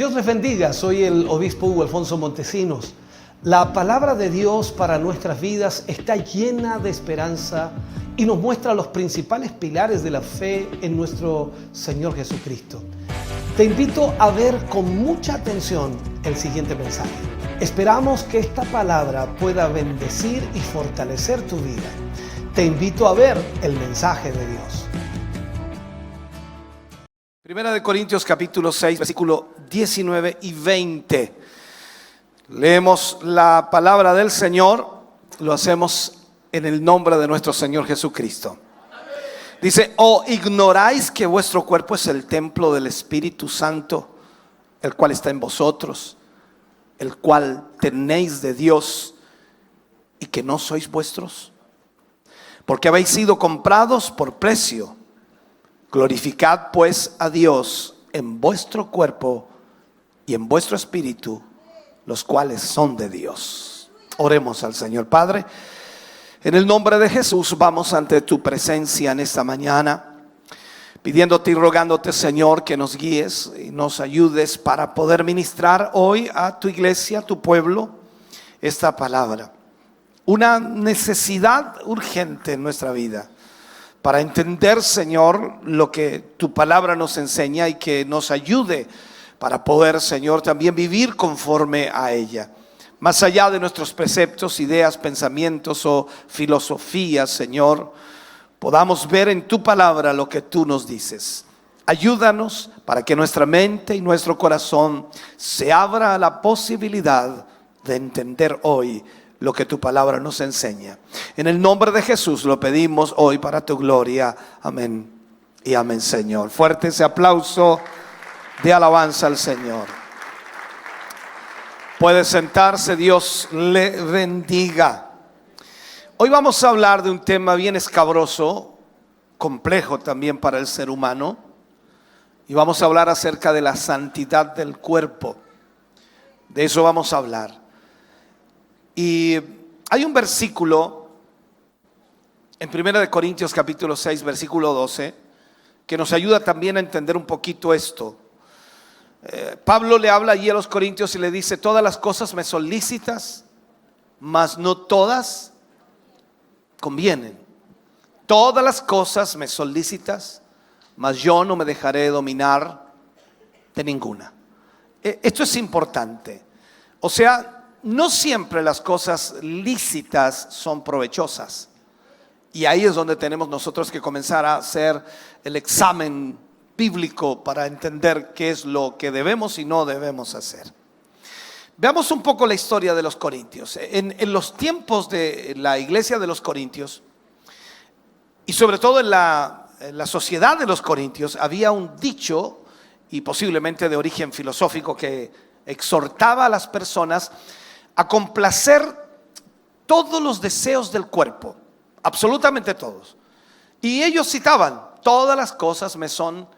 Dios les bendiga, soy el obispo Hugo Alfonso Montesinos. La palabra de Dios para nuestras vidas está llena de esperanza y nos muestra los principales pilares de la fe en nuestro Señor Jesucristo. Te invito a ver con mucha atención el siguiente mensaje. Esperamos que esta palabra pueda bendecir y fortalecer tu vida. Te invito a ver el mensaje de Dios. Primera de Corintios capítulo 6, versículo 19 y 20. Leemos la palabra del Señor, lo hacemos en el nombre de nuestro Señor Jesucristo. Dice: ¿O ignoráis que vuestro cuerpo es el templo del Espíritu Santo, el cual está en vosotros, el cual tenéis de Dios, y que no sois vuestros? Porque habéis sido comprados por precio. Glorificad pues a Dios en vuestro cuerpo y en vuestro espíritu, los cuales son de Dios. Oremos al Señor. Padre, en el nombre de Jesús vamos ante tu presencia en esta mañana, pidiéndote y rogándote, Señor, que nos guíes y nos ayudes para poder ministrar hoy a tu iglesia, a tu pueblo, esta palabra. Una necesidad urgente en nuestra vida para entender, Señor, lo que tu palabra nos enseña y que nos ayude para poder, Señor, también vivir conforme a ella. Más allá de nuestros preceptos, ideas, pensamientos o filosofías, Señor, podamos ver en tu palabra lo que tú nos dices. Ayúdanos para que nuestra mente y nuestro corazón se abra a la posibilidad de entender hoy lo que tu palabra nos enseña. En el nombre de Jesús lo pedimos hoy para tu gloria. Amén y amén, Señor. Fuerte ese aplauso de alabanza al Señor. Puede sentarse, Dios le bendiga. Hoy vamos a hablar de un tema bien escabroso, complejo también para el ser humano, y vamos a hablar acerca de la santidad del cuerpo. De eso vamos a hablar. Y hay un versículo en 1 Corintios capítulo 6, versículo 12, que nos ayuda también a entender un poquito esto. Pablo le habla allí a los corintios y le dice: todas las cosas me son lícitas, mas no todas convienen. Todas las cosas me son lícitas, mas yo no me dejaré dominar de ninguna. Esto es importante. O sea, no siempre las cosas lícitas son provechosas. Y ahí es donde tenemos nosotros que comenzar a hacer el examen bíblico para entender qué es lo que debemos y no debemos hacer. Veamos un poco la historia de los corintios. En los tiempos de la iglesia de los corintios, y sobre todo en la sociedad de los corintios, había un dicho, y posiblemente de origen filosófico, que exhortaba a las personas a complacer todos los deseos del cuerpo, absolutamente todos. Y ellos citaban: todas las cosas me son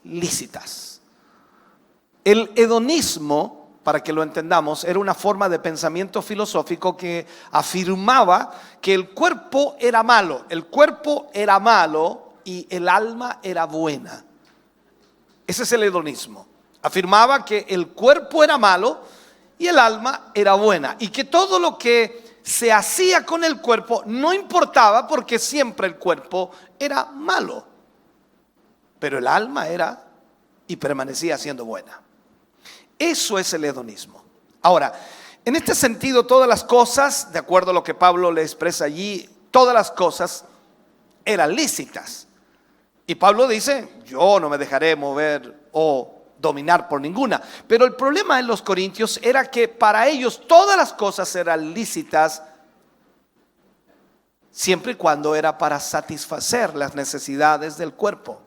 lícitas. El hedonismo, para que lo entendamos, era una forma de pensamiento filosófico que afirmaba que el cuerpo era malo y el alma era buena. Ese es el hedonismo. Afirmaba que el cuerpo era malo y el alma era buena, y que todo lo que se hacía con el cuerpo no importaba, porque siempre el cuerpo era malo, pero el alma era y permanecía siendo buena. Eso es el hedonismo. Ahora, en este sentido, todas las cosas, de acuerdo a lo que Pablo le expresa allí, todas las cosas eran lícitas. Y Pablo dice: yo no me dejaré mover o dominar por ninguna. Pero el problema en los corintios era que para ellos todas las cosas eran lícitas, siempre y cuando era para satisfacer las necesidades del cuerpo.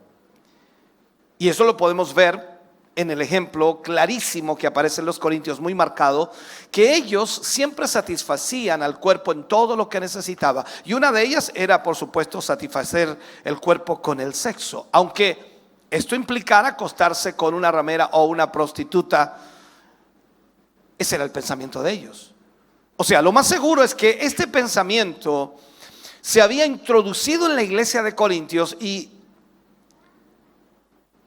Y eso lo podemos ver en el ejemplo clarísimo que aparece en los corintios, muy marcado, que ellos siempre satisfacían al cuerpo en todo lo que necesitaba. Y una de ellas era, por supuesto, satisfacer el cuerpo con el sexo, aunque esto implicara acostarse con una ramera o una prostituta. Ese era el pensamiento de ellos. O sea, lo más seguro es que este pensamiento se había introducido en la iglesia de Corintios y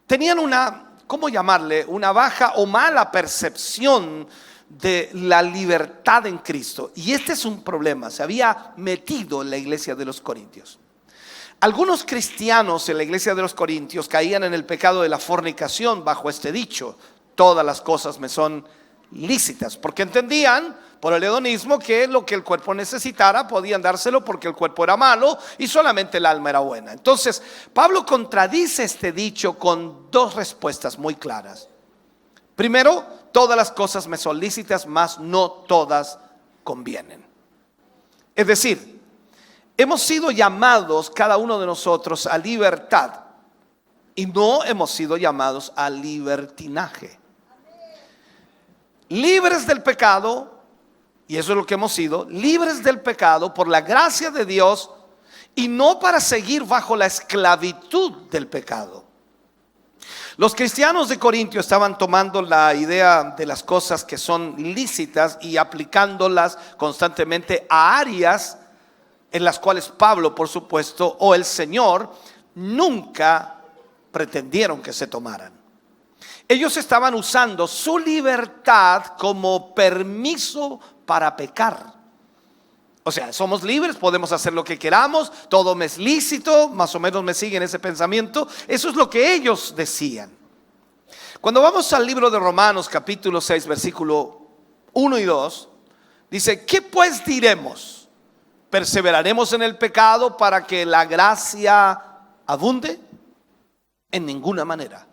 tenían una ¿cómo llamarle? Una baja o mala percepción de la libertad en Cristo. Y este es un problema, se había metido en la iglesia de los Corintios. Algunos cristianos en la iglesia de los Corintios caían en el pecado de la fornicación bajo este dicho: todas las cosas me son lícitas, porque entendían por el hedonismo que lo que el cuerpo necesitara podían dárselo porque el cuerpo era malo y solamente el alma era buena. Entonces Pablo contradice este dicho con dos respuestas muy claras. Primero, todas las cosas me son lícitas, mas no todas convienen. Es decir, hemos sido llamados cada uno de nosotros a libertad y no hemos sido llamados a libertinaje. Libres del pecado, y eso es lo que hemos sido, libres del pecado por la gracia de Dios y no para seguir bajo la esclavitud del pecado. Los cristianos de Corintio estaban tomando la idea de las cosas que son lícitas y aplicándolas constantemente a áreas en las cuales Pablo, por supuesto, o el Señor nunca pretendieron que se tomaran. Ellos estaban usando su libertad como permiso para pecar. O sea, somos libres, podemos hacer lo que queramos, todo me es lícito, más o menos me siguen ese pensamiento. Eso es lo que ellos decían. Cuando vamos al libro de Romanos capítulo 6 versículo 1 y 2, dice: ¿qué pues diremos? ¿Perseveraremos en el pecado para que la gracia abunde? En ninguna manera.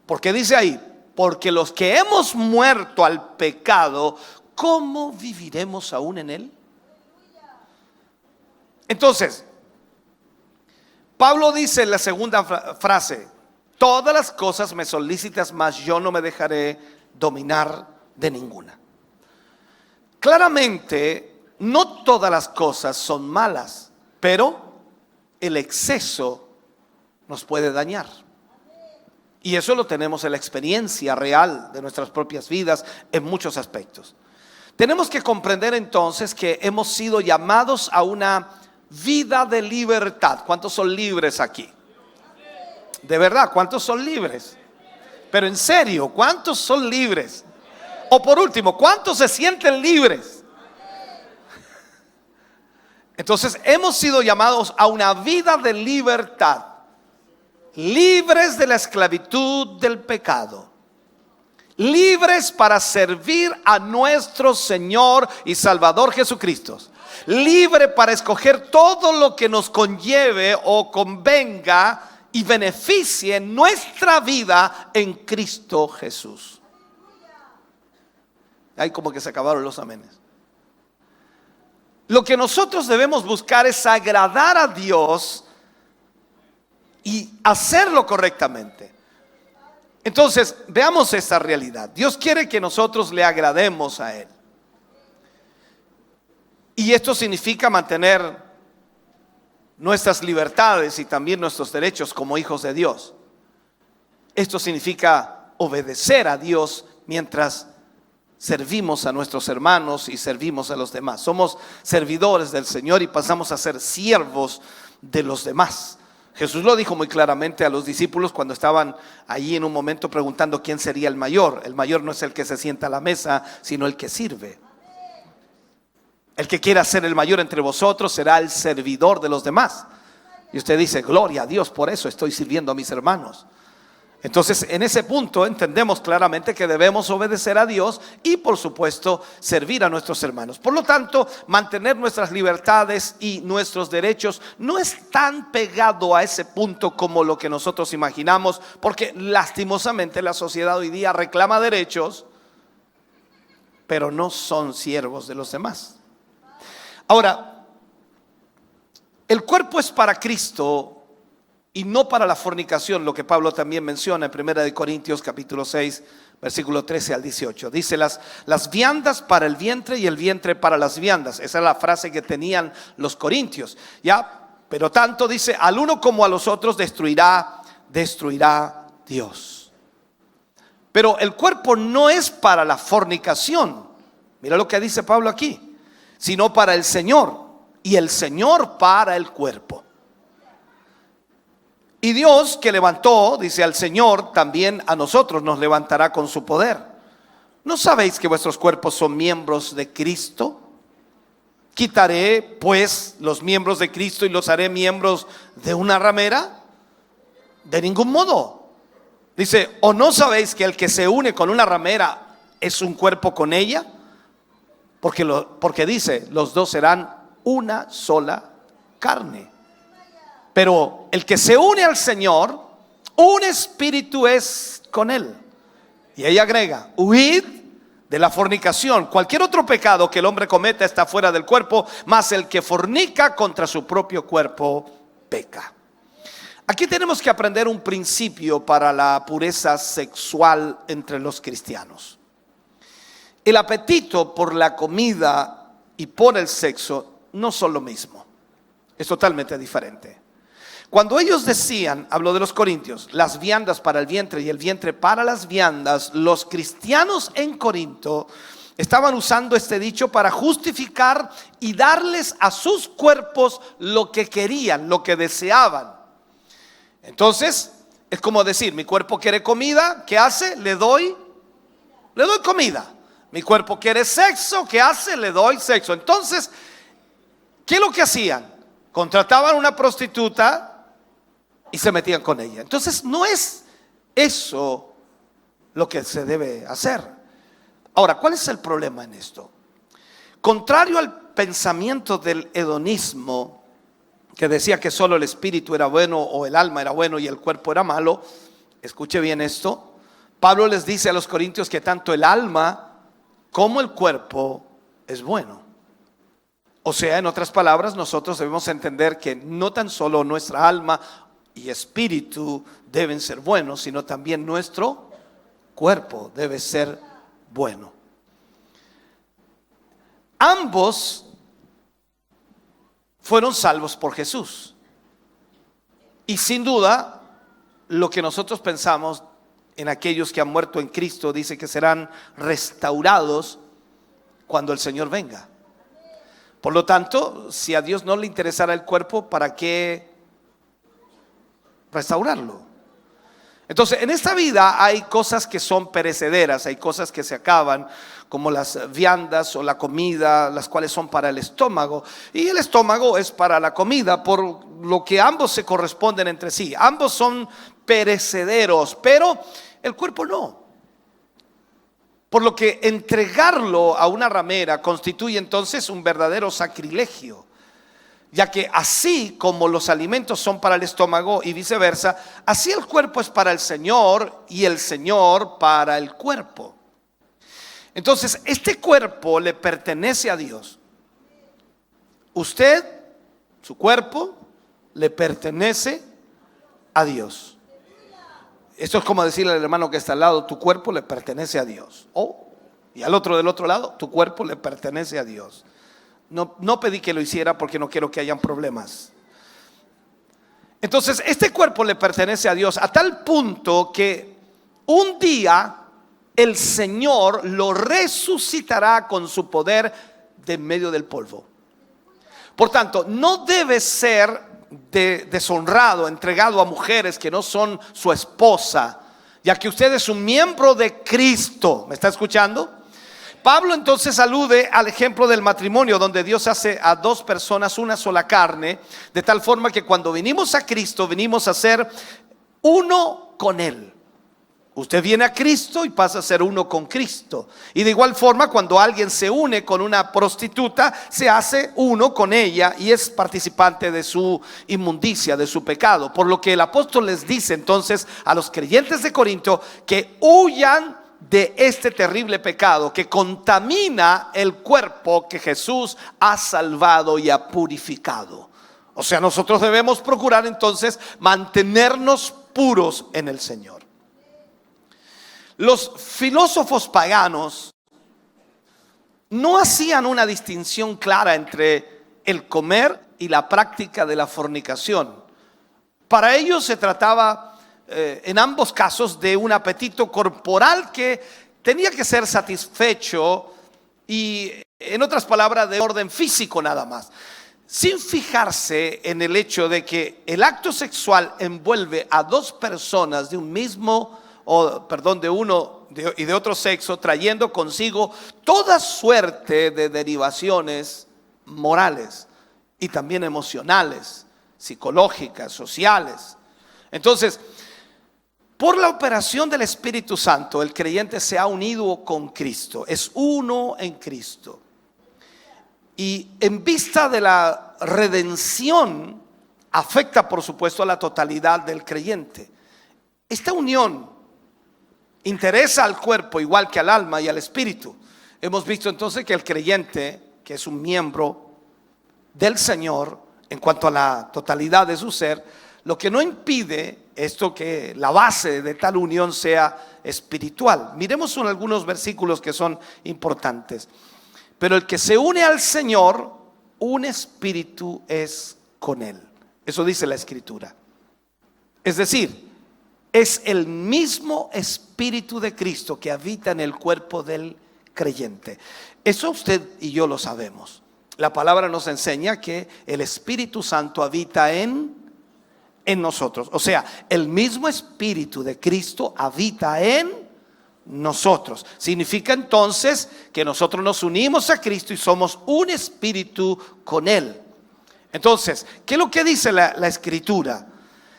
¿Por qué dice ahí? Porque los que hemos muerto al pecado, ¿cómo viviremos aún en él? Entonces, Pablo dice en la segunda frase: todas las cosas me son lícitas, mas yo no me dejaré dominar de ninguna. Claramente, no todas las cosas son malas, pero el exceso nos puede dañar. Y eso lo tenemos en la experiencia real de nuestras propias vidas en muchos aspectos. Tenemos que comprender entonces que hemos sido llamados a una vida de libertad. ¿Cuántos son libres aquí? De verdad, ¿cuántos son libres? Pero en serio, ¿cuántos son libres? O por último, ¿cuántos se sienten libres? Entonces hemos sido llamados a una vida de libertad, libres de la esclavitud del pecado, libres para servir a nuestro Señor y Salvador Jesucristo, libre para escoger todo lo que nos conlleve o convenga y beneficie nuestra vida en Cristo Jesús. Ahí como que se acabaron los amenes. Lo que nosotros debemos buscar es agradar a Dios y hacerlo correctamente. Entonces, veamos esta realidad. Dios quiere que nosotros le agrademos a Él. Y esto significa mantener nuestras libertades y también nuestros derechos como hijos de Dios. Esto significa obedecer a Dios mientras servimos a nuestros hermanos y servimos a los demás. Somos servidores del Señor y pasamos a ser siervos de los demás. Jesús lo dijo muy claramente a los discípulos cuando estaban allí en un momento preguntando quién sería el mayor. El mayor no es el que se sienta a la mesa, sino el que sirve. El que quiera ser el mayor entre vosotros será el servidor de los demás. Y usted dice: gloria a Dios, por eso estoy sirviendo a mis hermanos. Entonces, en ese punto entendemos claramente que debemos obedecer a Dios y, por supuesto, servir a nuestros hermanos. Por lo tanto, mantener nuestras libertades y nuestros derechos no es tan pegado a ese punto como lo que nosotros imaginamos, porque lastimosamente la sociedad hoy día reclama derechos, pero no son siervos de los demás. Ahora, el cuerpo es para Cristo y no para la fornicación, lo que Pablo también menciona en 1 Corintios capítulo 6, versículo 13 al 18. Dice: las viandas para el vientre y el vientre para las viandas. Esa es la frase que tenían los corintios. ¿Ya? Pero tanto dice: al uno como a los otros destruirá Dios. Pero el cuerpo no es para la fornicación. Mira lo que dice Pablo aquí. Sino para el Señor, y el Señor para el cuerpo. Y Dios que levantó, dice, al Señor, también a nosotros nos levantará con su poder. ¿No sabéis que vuestros cuerpos son miembros de Cristo? ¿Quitaré pues los miembros de Cristo y los haré miembros de una ramera? De ningún modo. Dice, ¿o no sabéis que el que se une con una ramera es un cuerpo con ella? Porque dice, los dos serán una sola carne. Pero el que se une al Señor, un espíritu es con él. Y ella agrega, huid de la fornicación. Cualquier otro pecado que el hombre cometa está fuera del cuerpo, mas el que fornica contra su propio cuerpo peca. Aquí tenemos que aprender un principio para la pureza sexual entre los cristianos. El apetito por la comida y por el sexo no son lo mismo. Es totalmente diferente. Cuando ellos decían, hablo de los corintios, las viandas para el vientre y el vientre para las viandas, los cristianos en Corinto estaban usando este dicho para justificar y darles a sus cuerpos lo que querían, lo que deseaban. Entonces, es como decir, mi cuerpo quiere comida, ¿qué hace? Le doy comida. Mi cuerpo quiere sexo, ¿qué hace? Le doy sexo. Entonces, ¿qué es lo que hacían? Contrataban una prostituta y se metían con ella. Entonces no es eso lo que se debe hacer. Ahora, ¿cuál es el problema en esto? Contrario al pensamiento del hedonismo, que decía que solo el espíritu era bueno o el alma era bueno y el cuerpo era malo, escuche bien esto. Pablo les dice a los corintios que tanto el alma como el cuerpo es bueno. O sea, en otras palabras, nosotros debemos entender que no tan solo nuestra alma y espíritu deben ser buenos, sino también nuestro cuerpo debe ser bueno. Ambos fueron salvos por Jesús. Y sin duda, lo que nosotros pensamos en aquellos que han muerto en Cristo, dice que serán restaurados cuando el Señor venga. Por lo tanto, si a Dios no le interesara el cuerpo, ¿para qué restaurarlo? Entonces, en esta vida hay cosas que son perecederas, hay cosas que se acaban, como las viandas o la comida, las cuales son para el estómago, y el estómago es para la comida, por lo que ambos se corresponden entre sí. Ambos son perecederos, pero el cuerpo no. Por lo que entregarlo a una ramera constituye entonces un verdadero sacrilegio, ya que así como los alimentos son para el estómago y viceversa, así el cuerpo es para el Señor y el Señor para el cuerpo. Entonces, este cuerpo le pertenece a Dios. Usted, su cuerpo, le pertenece a Dios. Esto es como decirle al hermano que está al lado, tu cuerpo le pertenece a Dios. Y al otro del otro lado, tu cuerpo le pertenece a Dios. No pedí que lo hiciera porque no quiero que hayan problemas. Entonces, este cuerpo le pertenece a Dios a tal punto que un día el Señor lo resucitará con su poder de en medio del polvo. Por tanto, no debe ser deshonrado, entregado a mujeres que no son su esposa, ya que usted es un miembro de Cristo. ¿Me está escuchando? Pablo entonces alude al ejemplo del matrimonio, donde Dios hace a dos personas una sola carne, de tal forma que cuando venimos a Cristo, venimos a ser uno con Él. Usted viene a Cristo y pasa a ser uno con Cristo. Y de igual forma, cuando alguien se une con una prostituta, se hace uno con ella y es participante de su inmundicia, de su pecado. Por lo que el apóstol les dice entonces a los creyentes de Corinto que huyan de este terrible pecado que contamina el cuerpo que Jesús ha salvado y ha purificado. O sea, nosotros debemos procurar entonces mantenernos puros en el Señor. Los filósofos paganos no hacían una distinción clara entre el comer y la práctica de la fornicación. Para ellos se trataba en ambos casos de un apetito corporal que tenía que ser satisfecho y, en otras palabras, de orden físico nada más. sin fijarse en el hecho de que el acto sexual envuelve a dos personas de un mismo, de uno y de otro sexo, trayendo consigo toda suerte de derivaciones morales y también emocionales, psicológicas, sociales. Entonces, por la operación del Espíritu Santo, el creyente se ha unido con Cristo, es uno en Cristo. Y en vista de la redención, afecta por supuesto a la totalidad del creyente. Esta unión interesa al cuerpo igual que al alma y al espíritu. Hemos visto entonces que el creyente, que es un miembro del Señor en cuanto a la totalidad de su ser, lo que no impide esto que la base de tal unión sea espiritual. Miremos algunos versículos que son importantes. Pero el que se une al Señor, un espíritu es con él. Eso dice la Escritura. Es decir, es el mismo Espíritu de Cristo que habita en el cuerpo del creyente. Eso usted y yo lo sabemos. La palabra nos enseña que el Espíritu Santo habita en nosotros. O sea, el mismo Espíritu de Cristo habita en nosotros. Significa entonces que nosotros nos unimos a Cristo y somos un espíritu con Él. Entonces, ¿qué es lo que dice la Escritura?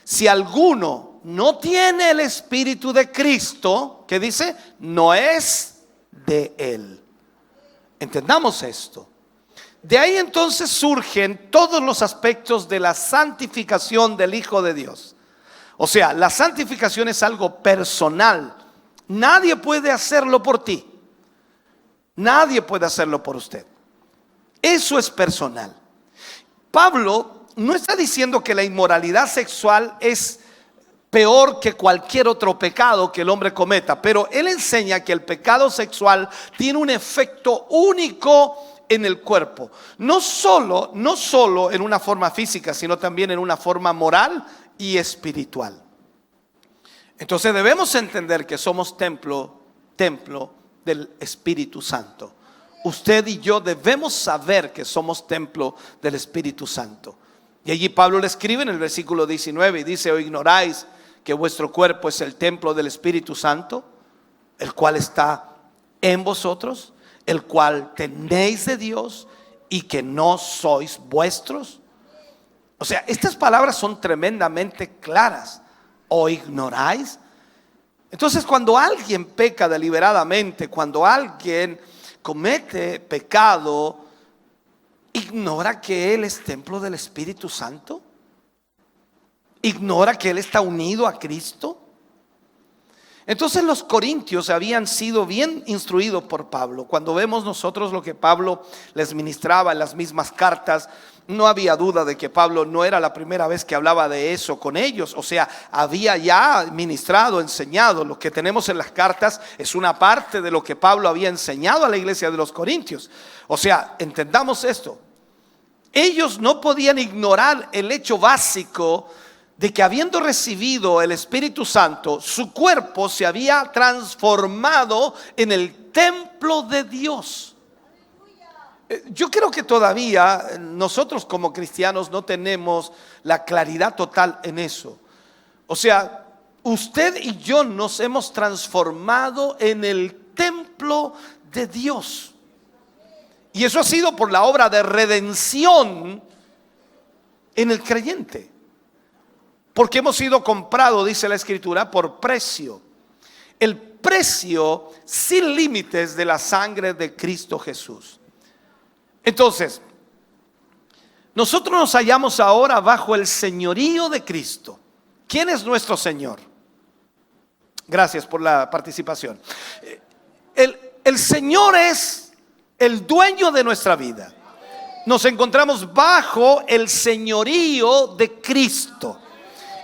Si alguno no tiene el Espíritu de Cristo, ¿qué dice? No es de Él. Entendamos esto. De ahí entonces surgen todos los aspectos de la santificación del Hijo de Dios. O sea, la santificación es algo personal. Nadie puede hacerlo por ti. Nadie puede hacerlo por usted. Eso es personal. Pablo no está diciendo que la inmoralidad sexual es peor que cualquier otro pecado que el hombre cometa, pero él enseña que el pecado sexual tiene un efecto único en el cuerpo, no solo en una forma física, sino también en una forma moral y espiritual. Entonces debemos entender que somos templo del Espíritu Santo. Usted y yo debemos saber que somos templo del Espíritu Santo. Y allí Pablo le escribe en el versículo 19 y dice: ¿o ignoráis que vuestro cuerpo es el templo del Espíritu Santo, el cual está en vosotros, el cual tenéis de Dios y que no sois vuestros? O sea, estas palabras son tremendamente claras. ¿O ignoráis? Entonces, cuando alguien peca deliberadamente, cuando alguien comete pecado, ¿ignora que él es templo del Espíritu Santo? ¿Ignora que él está unido a Cristo? Entonces los corintios habían sido bien instruidos por Pablo. Cuando vemos nosotros lo que Pablo les ministraba en las mismas cartas, no había duda de que Pablo no era la primera vez que hablaba de eso con ellos. O sea, había ya ministrado, enseñado. Lo que tenemos en las cartas es una parte de lo que Pablo había enseñado a la iglesia de los corintios. O sea, entendamos esto. Ellos no podían ignorar el hecho básico de que habiendo recibido el Espíritu Santo, su cuerpo se había transformado en el templo de Dios. Yo creo que todavía nosotros como cristianos no tenemos la claridad total en eso. O sea, usted y yo nos hemos transformado en el templo de Dios. Y eso ha sido por la obra de redención en el creyente. Porque hemos sido comprados, dice la Escritura, por precio. El precio sin límites de la sangre de Cristo Jesús. Entonces, nosotros nos hallamos ahora bajo el señorío de Cristo. ¿Quién es nuestro Señor? Gracias por la participación. El Señor es el dueño de nuestra vida. Nos encontramos bajo el señorío de Cristo.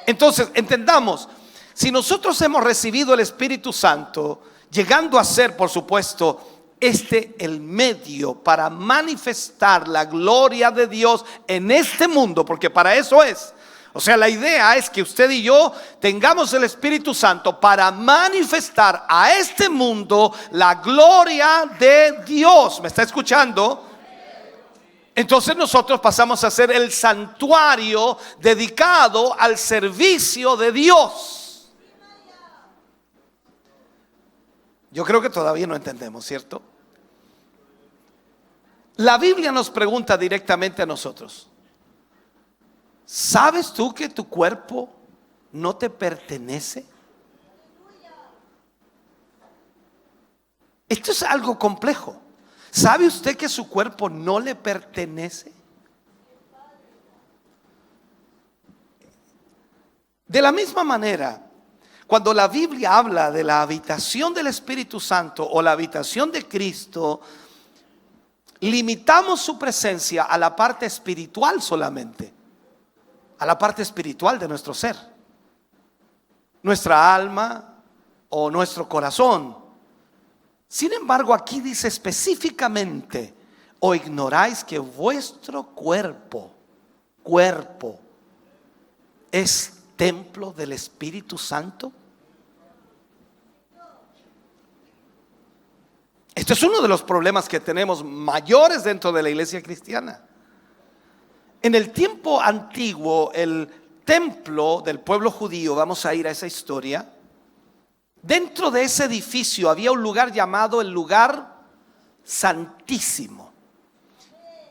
Entonces, entendamos, si nosotros hemos recibido el Espíritu Santo, llegando a ser, por supuesto, el medio para manifestar la gloria de Dios en este mundo, porque para eso es. O sea, la idea es que usted y yo tengamos el Espíritu Santo para manifestar a este mundo la gloria de Dios. ¿Me está escuchando? Entonces nosotros pasamos a ser el santuario dedicado al servicio de Dios. Yo creo que todavía no entendemos, ¿cierto? La Biblia nos pregunta directamente a nosotros: ¿sabes tú que tu cuerpo no te pertenece? Esto es algo complejo. ¿Sabe usted que su cuerpo no le pertenece? De la misma manera, cuando la Biblia habla de la habitación del Espíritu Santo o la habitación de Cristo, limitamos su presencia a la parte espiritual solamente, a la parte espiritual de nuestro ser, nuestra alma o nuestro corazón. Sin embargo, aquí dice específicamente: ¿o ignoráis que vuestro cuerpo es templo del Espíritu Santo? Esto es uno de los problemas que tenemos mayores dentro de la iglesia cristiana. En el tiempo antiguo, el templo del pueblo judío, vamos a ir a esa historia. Dentro de ese edificio había un lugar llamado el lugar santísimo.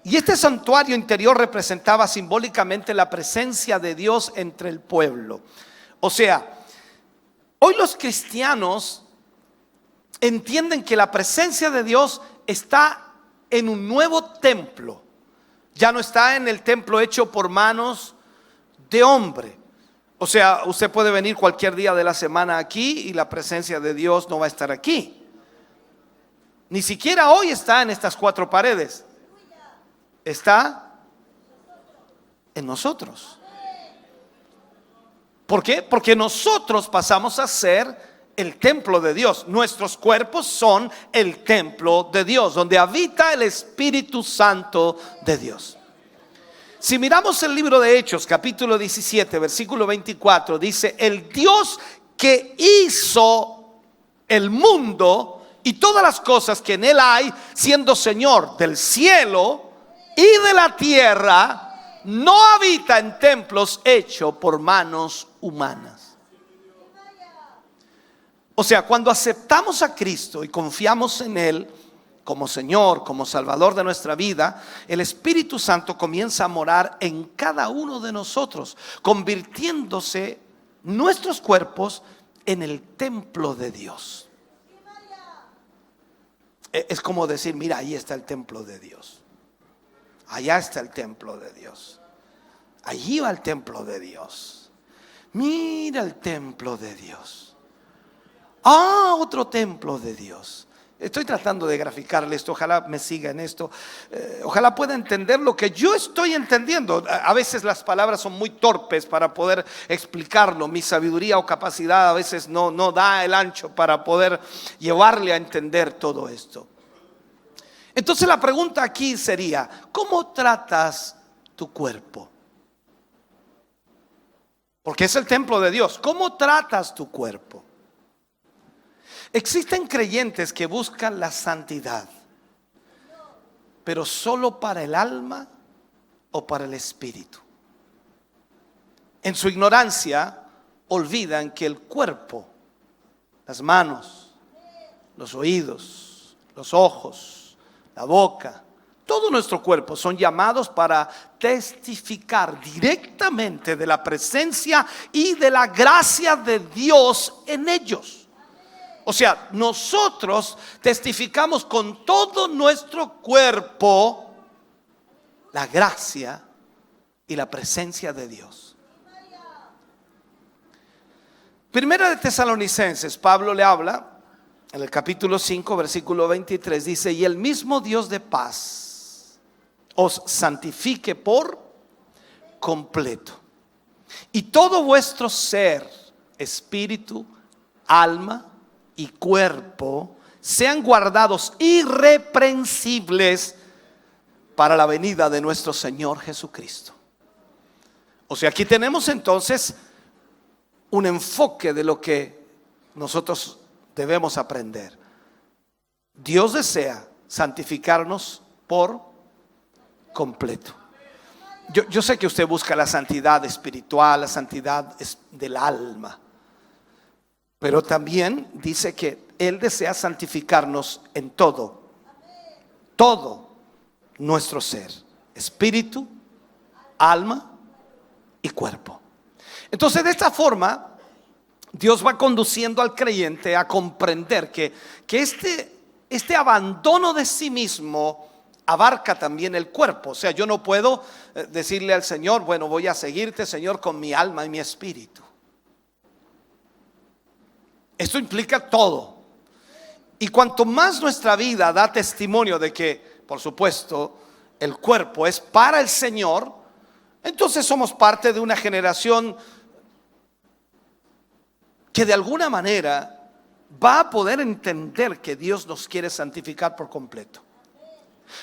Y este santuario interior representaba simbólicamente la presencia de Dios entre el pueblo. O sea, hoy los cristianos entienden que la presencia de Dios está en un nuevo templo. Ya no está en el templo hecho por manos de hombre. O sea, usted puede venir cualquier día de la semana aquí y la presencia de Dios no va a estar aquí. Ni siquiera hoy está en estas cuatro paredes. Está en nosotros. ¿Por qué? Porque nosotros pasamos a ser el templo de Dios. Nuestros cuerpos son el templo de Dios, donde habita el Espíritu Santo de Dios. Si miramos el libro de Hechos, capítulo 17, versículo 24, dice: el Dios que hizo el mundo y todas las cosas que en él hay, siendo Señor del cielo y de la tierra, no habita en templos hechos por manos humanas. O sea, cuando aceptamos a Cristo y confiamos en Él como Señor, como Salvador de nuestra vida, el Espíritu Santo comienza a morar en cada uno de nosotros, convirtiéndose nuestros cuerpos en el templo de Dios. Es como decir: mira, ahí está el templo de Dios. Allá está el templo de Dios. Allí va el templo de Dios. Mira el templo de Dios. Ah, otro templo de Dios. Estoy tratando de graficarle esto, ojalá me siga en esto, ojalá pueda entender lo que yo estoy entendiendo. A veces las palabras son muy torpes para poder explicarlo. Mi sabiduría o capacidad a veces no da el ancho para poder llevarle a entender todo esto. Entonces la pregunta aquí sería: ¿cómo tratas tu cuerpo? Porque es el templo de Dios. ¿Cómo tratas tu cuerpo? Existen creyentes que buscan la santidad, pero solo para el alma o para el espíritu. En su ignorancia olvidan que el cuerpo, las manos, los oídos, los ojos, la boca, todo nuestro cuerpo son llamados para testificar directamente de la presencia y de la gracia de Dios en ellos. O sea, nosotros testificamos con todo nuestro cuerpo la gracia y la presencia de Dios. Primera de Tesalonicenses, Pablo le habla en el capítulo 5, versículo 23, dice: y el mismo Dios de paz os santifique por completo, y todo vuestro ser, espíritu, alma y cuerpo sean guardados irreprensibles para la venida de nuestro Señor Jesucristo. O sea, aquí tenemos entonces un enfoque de lo que nosotros debemos aprender. Dios desea santificarnos por completo. Yo sé que usted busca la santidad espiritual, la santidad del alma, pero también dice que Él desea santificarnos en todo nuestro ser, espíritu, alma y cuerpo. Entonces, de esta forma, Dios va conduciendo al creyente a comprender que este abandono de sí mismo abarca también el cuerpo. O sea, yo no puedo decirle al Señor, bueno, voy a seguirte, Señor, con mi alma y mi espíritu. Esto implica todo. Y cuanto más nuestra vida da testimonio de que, por supuesto, el cuerpo es para el Señor, entonces somos parte de una generación que de alguna manera va a poder entender que Dios nos quiere santificar por completo.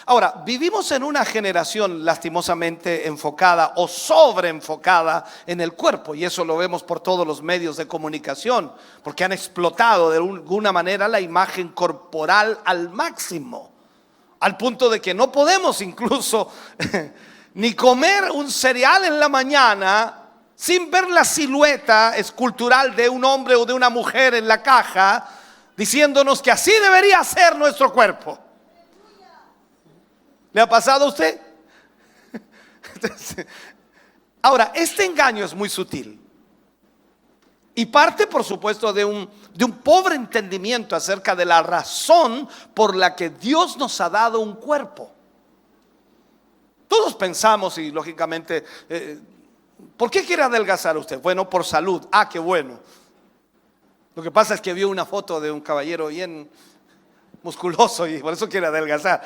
Ahora, vivimos en una generación lastimosamente enfocada o sobreenfocada en el cuerpo, y eso lo vemos por todos los medios de comunicación, porque han explotado de alguna manera la imagen corporal al máximo, al punto de que no podemos incluso ni comer un cereal en la mañana sin ver la silueta escultural de un hombre o de una mujer en la caja, diciéndonos que así debería ser nuestro cuerpo. ¿Le ha pasado a usted? Ahora, este engaño es muy sutil y parte, por supuesto, de un pobre entendimiento acerca de la razón por la que Dios nos ha dado un cuerpo. Todos pensamos, y lógicamente, ¿por qué quiere adelgazar usted? Bueno, por salud. Ah, qué bueno. Lo que pasa es que vio una foto de un caballero bien musculoso y por eso quiere adelgazar.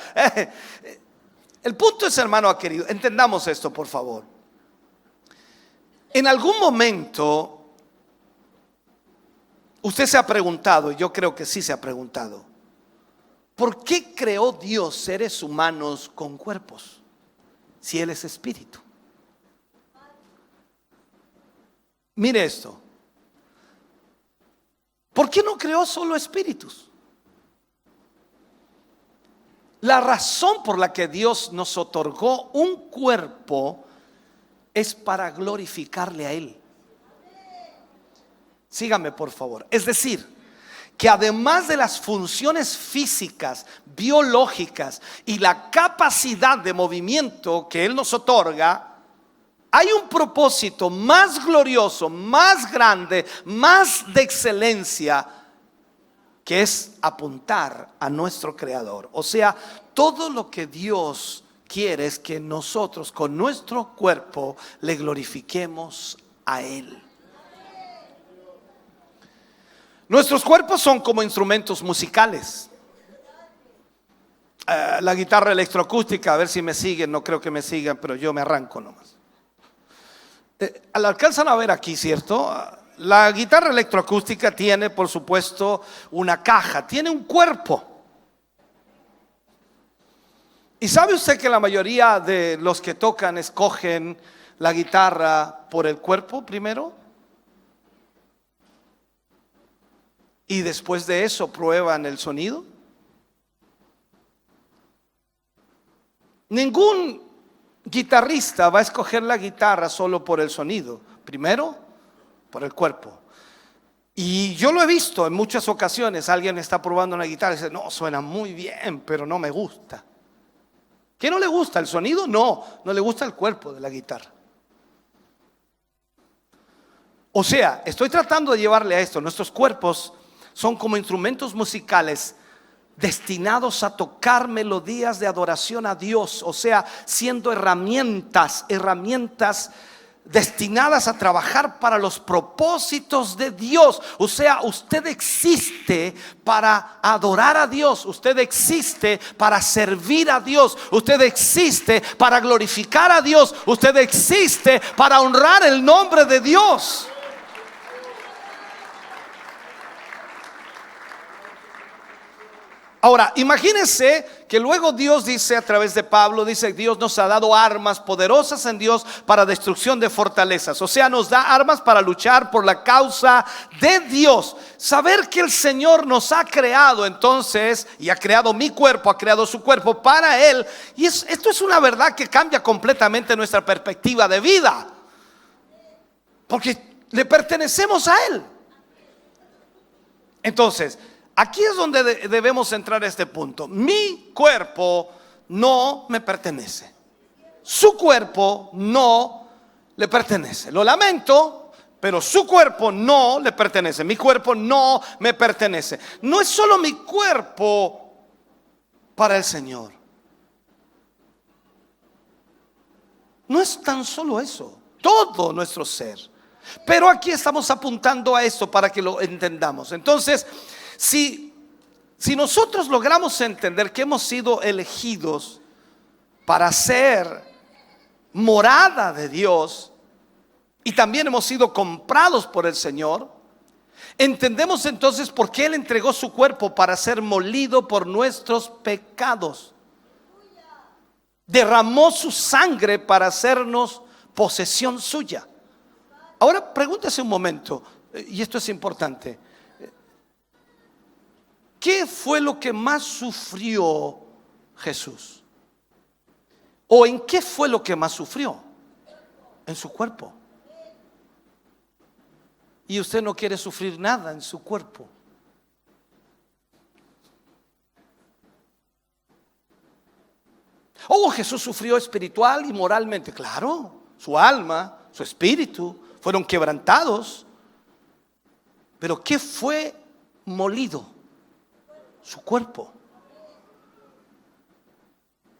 El punto es, hermano querido, entendamos esto, por favor. En algún momento usted se ha preguntado, y yo creo que sí se ha preguntado, ¿por qué creó Dios seres humanos con cuerpos si Él es espíritu? Mire esto. ¿Por qué no creó solo espíritus? La razón por la que Dios nos otorgó un cuerpo es para glorificarle a Él. Sígame, por favor. Es decir, que además de las funciones físicas, biológicas y la capacidad de movimiento que Él nos otorga, hay un propósito más glorioso, más grande, más de excelencia, que es apuntar a nuestro Creador. O sea, todo lo que Dios quiere es que nosotros con nuestro cuerpo le glorifiquemos a Él. Nuestros cuerpos son como instrumentos musicales. La guitarra electroacústica, a ver si me siguen, no creo que me sigan, pero yo me arranco nomás. La alcanzan a ver aquí, ¿cierto? La guitarra electroacústica tiene, por supuesto, una caja, tiene un cuerpo. ¿Y sabe usted que la mayoría de los que tocan escogen la guitarra por el cuerpo primero? Y después de eso prueban el sonido. Ningún guitarrista va a escoger la guitarra solo por el sonido. Primero, por el cuerpo. Y yo lo he visto en muchas ocasiones. Alguien está probando una guitarra y dice, no, suena muy bien, pero no me gusta. ¿Qué no le gusta? ¿El sonido? No le gusta el cuerpo de la guitarra. O sea, estoy tratando de llevarle a esto. Nuestros cuerpos son como instrumentos musicales destinados a tocar melodías de adoración a Dios. O sea, siendo herramientas destinadas a trabajar para los propósitos de Dios. O sea, usted existe para adorar a Dios, usted existe para servir a Dios, usted existe para glorificar a Dios, usted existe para honrar el nombre de Dios. Ahora, imagínense que luego Dios dice a través de Pablo, dice Dios nos ha dado armas poderosas en Dios para destrucción de fortalezas. O sea, nos da armas para luchar por la causa de Dios. Saber que el Señor nos ha creado entonces, y ha creado mi cuerpo, ha creado su cuerpo para Él. Y esto es una verdad que cambia completamente nuestra perspectiva de vida, porque le pertenecemos a Él. Entonces, aquí es donde debemos entrar a este punto. Mi cuerpo no me pertenece. Su cuerpo no le pertenece. Lo lamento, pero su cuerpo no le pertenece. Mi cuerpo no me pertenece. No es solo mi cuerpo para el Señor. No es tan solo eso. Todo nuestro ser. Pero aquí estamos apuntando a esto para que lo entendamos. Entonces, si nosotros logramos entender que hemos sido elegidos para ser morada de Dios y también hemos sido comprados por el Señor, entendemos entonces por qué Él entregó su cuerpo para ser molido por nuestros pecados. Derramó su sangre para hacernos posesión suya. Ahora pregúntese un momento, y esto es importante. ¿Qué fue lo que más sufrió Jesús? ¿O en qué fue lo que más sufrió? En su cuerpo. Y usted no quiere sufrir nada en su cuerpo. Oh, Jesús sufrió espiritual y moralmente. Claro, su alma, su espíritu fueron quebrantados. Pero ¿qué fue molido? Su cuerpo.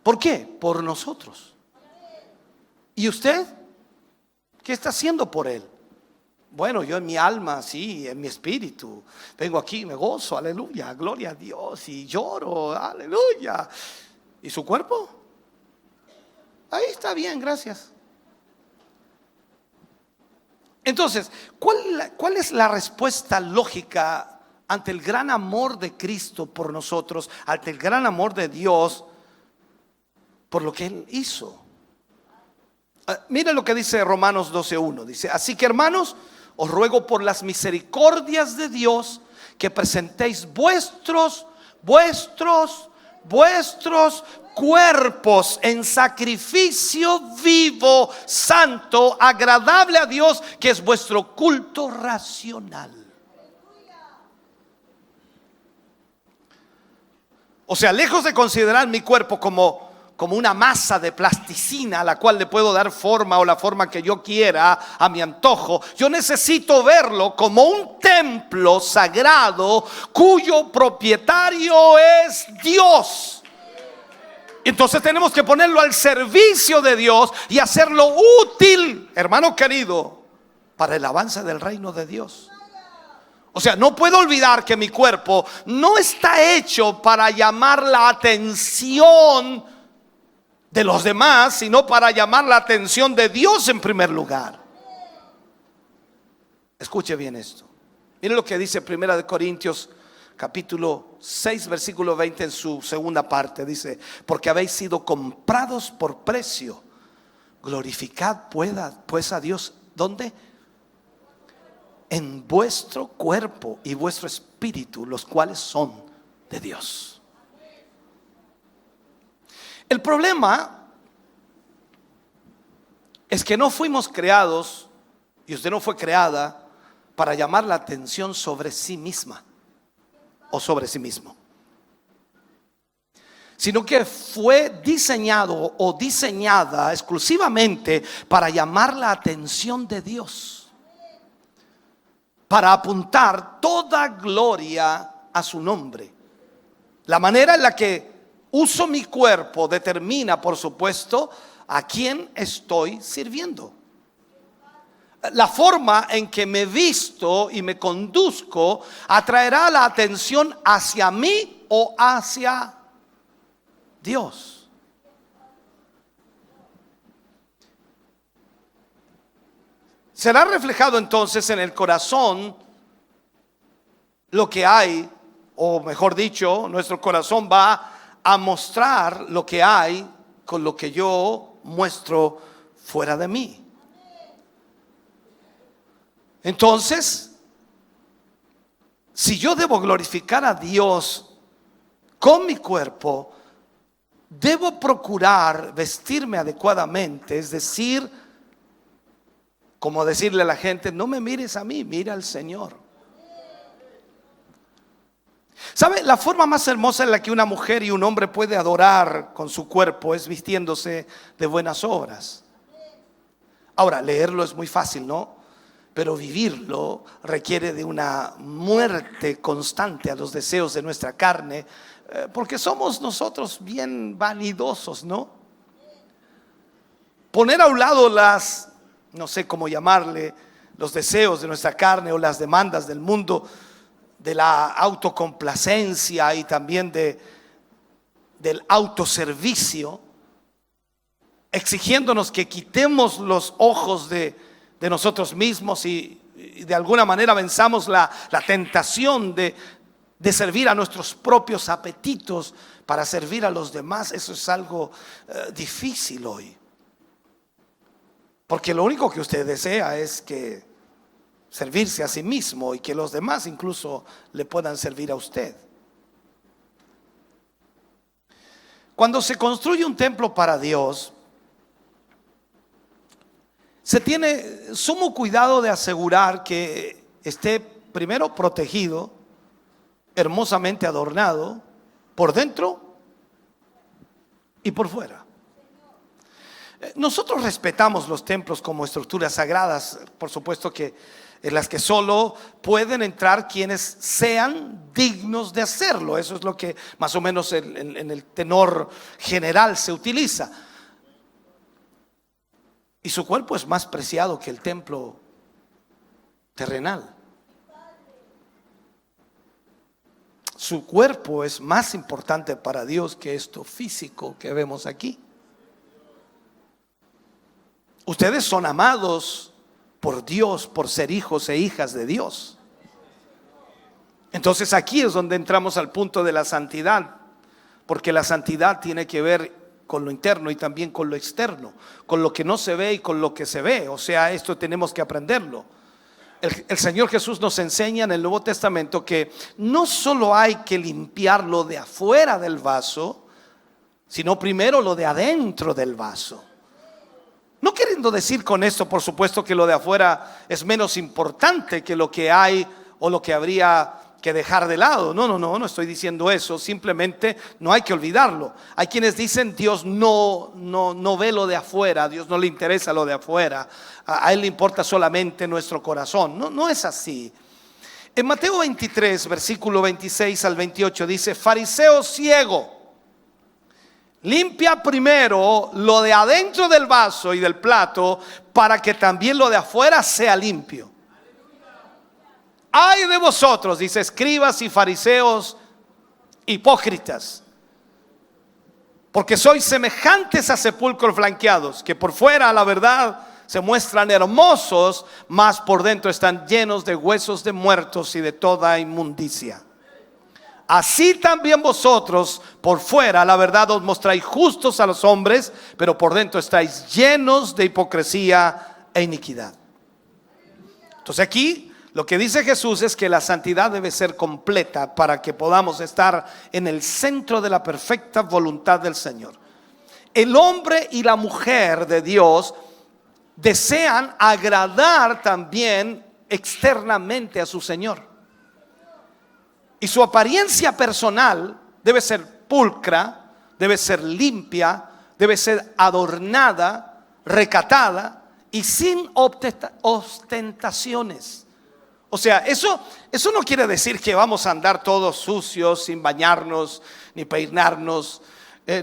¿Por qué? Por nosotros. ¿Y usted? ¿Qué está haciendo por Él? Bueno, yo en mi alma, sí, en mi espíritu, vengo aquí, me gozo, aleluya, gloria a Dios, y lloro, aleluya. ¿Y su cuerpo? Ahí está bien, gracias. Entonces, ¿cuál es la respuesta lógica ante el gran amor de Cristo por nosotros, ante el gran amor de Dios por lo que Él hizo? Mira lo que dice Romanos 12:1. Dice: así que, hermanos, os ruego por las misericordias de Dios que presentéis vuestros cuerpos en sacrificio vivo, santo, agradable a Dios, que es vuestro culto racional. O sea, lejos de considerar mi cuerpo como una masa de plasticina a la cual le puedo dar forma o la forma que yo quiera a mi antojo, yo necesito verlo como un templo sagrado cuyo propietario es Dios. Entonces tenemos que ponerlo al servicio de Dios y hacerlo útil, hermano querido, para el avance del reino de Dios. O sea, no puedo olvidar que mi cuerpo no está hecho para llamar la atención de los demás, sino para llamar la atención de Dios en primer lugar. Escuche bien esto. Mire lo que dice 1 Corintios capítulo 6 versículo 20 en su segunda parte. Dice: porque habéis sido comprados por precio, glorificad pues a Dios. ¿Dónde? En vuestro cuerpo y vuestro espíritu, los cuales son de Dios. El problema es que no fuimos creados, y usted no fue creada para llamar la atención sobre sí misma o sobre sí mismo, sino que fue diseñado o diseñada exclusivamente para llamar la atención de Dios, para apuntar toda gloria a su nombre. La manera en la que uso mi cuerpo determina, por supuesto, a quién estoy sirviendo. La forma en que me visto y me conduzco atraerá la atención hacia mí o hacia Dios. Será reflejado entonces en el corazón lo que hay, o mejor dicho, nuestro corazón va a mostrar lo que hay con lo que yo muestro fuera de mí. Entonces, si yo debo glorificar a Dios con mi cuerpo, debo procurar vestirme adecuadamente, es decir, como decirle a la gente, no me mires a mí, mira al Señor. ¿Sabe? La forma más hermosa en la que una mujer y un hombre puede adorar con su cuerpo es vistiéndose de buenas obras. Ahora, leerlo es muy fácil, ¿no? Pero vivirlo requiere de una muerte constante a los deseos de nuestra carne, porque somos nosotros bien vanidosos, ¿no? Poner a un lado no sé cómo llamarle, los deseos de nuestra carne o las demandas del mundo, de la autocomplacencia y también del autoservicio, exigiéndonos que quitemos los ojos de nosotros mismos y de alguna manera venzamos la tentación de servir a nuestros propios apetitos para servir a los demás. Eso es algo difícil hoy, porque lo único que usted desea es que servirse a sí mismo y que los demás incluso le puedan servir a usted. Cuando se construye un templo para Dios, se tiene sumo cuidado de asegurar que esté primero protegido, hermosamente adornado, por dentro y por fuera. Nosotros respetamos los templos como estructuras sagradas, por supuesto que en las que solo pueden entrar quienes sean dignos de hacerlo. Eso es lo que más o menos en el tenor general se utiliza. Y su cuerpo es más preciado que el templo terrenal. Su cuerpo es más importante para Dios que esto físico que vemos aquí. Ustedes son amados por Dios, por ser hijos e hijas de Dios. Entonces aquí es donde entramos al punto de la santidad, porque la santidad tiene que ver con lo interno y también con lo externo, con lo que no se ve y con lo que se ve. O sea, esto tenemos que aprenderlo. El Señor Jesús nos enseña en el Nuevo Testamento que no solo hay que limpiar lo de afuera del vaso, sino primero lo de adentro del vaso. No queriendo decir con esto, por supuesto, que lo de afuera es menos importante que lo que hay o lo que habría que dejar de lado. No estoy diciendo eso. Simplemente no hay que olvidarlo. Hay quienes dicen Dios no ve lo de afuera, a Dios no le interesa lo de afuera, a Él le importa solamente nuestro corazón. No es así. En Mateo 23, versículo 26 al 28 dice: fariseo ciego, limpia primero lo de adentro del vaso y del plato, para que también lo de afuera sea limpio. Ay de vosotros, dice, escribas y fariseos hipócritas, porque sois semejantes a sepulcros blanqueados, que por fuera, a la verdad, se muestran hermosos, mas por dentro están llenos de huesos de muertos y de toda inmundicia. Así también vosotros por fuera, la verdad, os mostráis justos a los hombres, pero por dentro estáis llenos de hipocresía e iniquidad. Entonces aquí lo que dice Jesús es que la santidad debe ser completa para que podamos estar en el centro de la perfecta voluntad del Señor. El hombre y la mujer de Dios desean agradar también externamente a su Señor. Y su apariencia personal debe ser pulcra, debe ser limpia, debe ser adornada, recatada y sin ostentaciones. O sea, eso no quiere decir que vamos a andar todos sucios, sin bañarnos, ni peinarnos,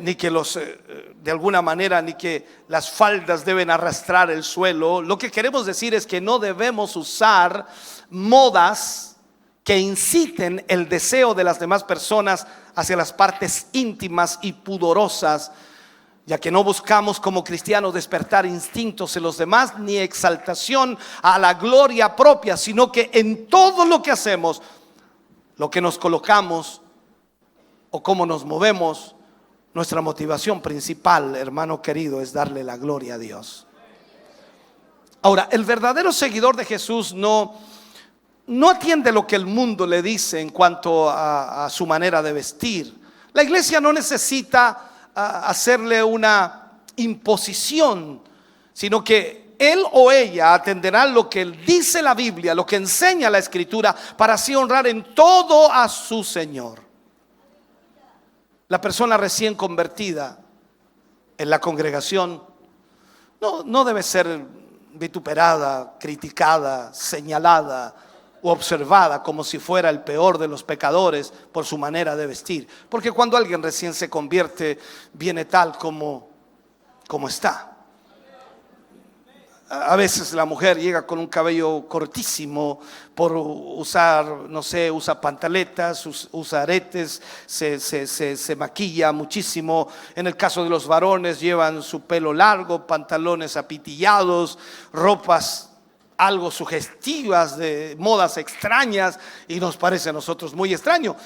ni que de alguna manera, ni que las faldas deben arrastrar el suelo. Lo que queremos decir es que no debemos usar modas que inciten el deseo de las demás personas hacia las partes íntimas y pudorosas, ya que no buscamos como cristianos despertar instintos en los demás ni exaltación a la gloria propia, sino que en todo lo que hacemos, lo que nos colocamos o cómo nos movemos Nuestra motivación principal, hermano querido, es darle la gloria a Dios. Ahora, el verdadero seguidor de Jesús no atiende lo que el mundo le dice en cuanto a su manera de vestir. La iglesia no necesita hacerle una imposición, sino que él o ella atenderá lo que dice la Biblia, lo que enseña la Escritura, para así honrar en todo a su Señor. La persona recién convertida en la congregación no debe ser vituperada, criticada, señalada o observada como si fuera el peor de los pecadores por su manera de vestir. Porque cuando alguien recién se convierte, viene tal como está. A veces la mujer llega con un cabello cortísimo por usar, no sé, usa pantaletas, usa aretes, se maquilla muchísimo. En el caso de los varones llevan su pelo largo, pantalones apitillados, ropas algo sugestivas, de modas extrañas, y nos parece a nosotros muy extraño.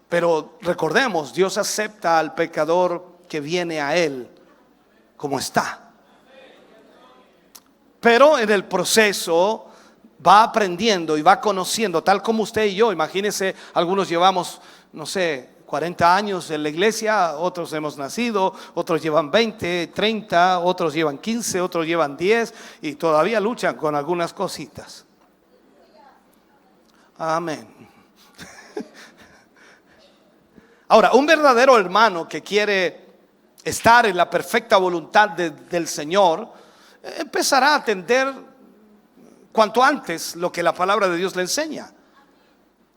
Pero recordemos, Dios acepta al pecador que viene a Él como está. Pero en el proceso va aprendiendo y va conociendo, tal como usted y yo. Imagínense, algunos llevamos, no sé, 40 años en la iglesia, otros hemos nacido, otros llevan 20, 30, otros llevan 15, otros llevan 10 y todavía luchan con algunas cositas. Amén. Ahora, un verdadero hermano que quiere estar en la perfecta voluntad del Señor, empezará a atender cuanto antes lo que la palabra de Dios le enseña.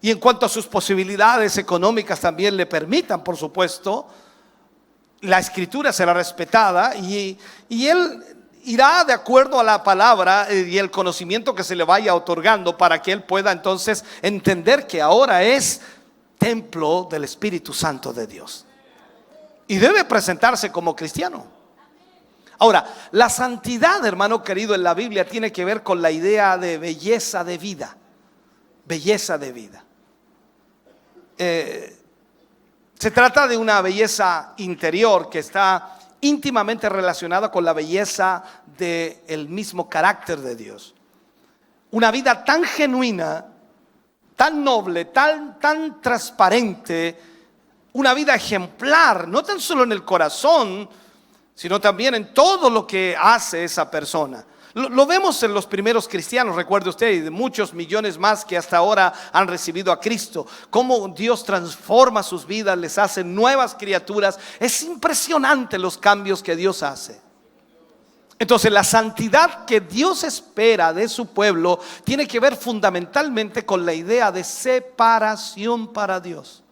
Y en cuanto a sus posibilidades económicas también le permitan, por supuesto, la Escritura será respetada y él irá de acuerdo a la palabra y el conocimiento que se le vaya otorgando, para que él pueda entonces entender que ahora es templo del Espíritu Santo de Dios y debe presentarse como cristiano. Ahora, la santidad, hermano querido, en la Biblia tiene que ver con la idea de belleza de vida. Belleza de vida. Se trata de una belleza interior que está íntimamente relacionada con la belleza del mismo carácter de Dios. Una vida tan genuina, tan noble, tan transparente, una vida ejemplar, no tan solo en el corazón, sino también en todo lo que hace esa persona. Lo vemos en los primeros cristianos, recuerde usted, y de muchos millones más que hasta ahora han recibido a Cristo. Cómo Dios transforma sus vidas, les hace nuevas criaturas. Es impresionante los cambios que Dios hace. Entonces, la santidad que Dios espera de su pueblo tiene que ver fundamentalmente con la idea de separación para Dios.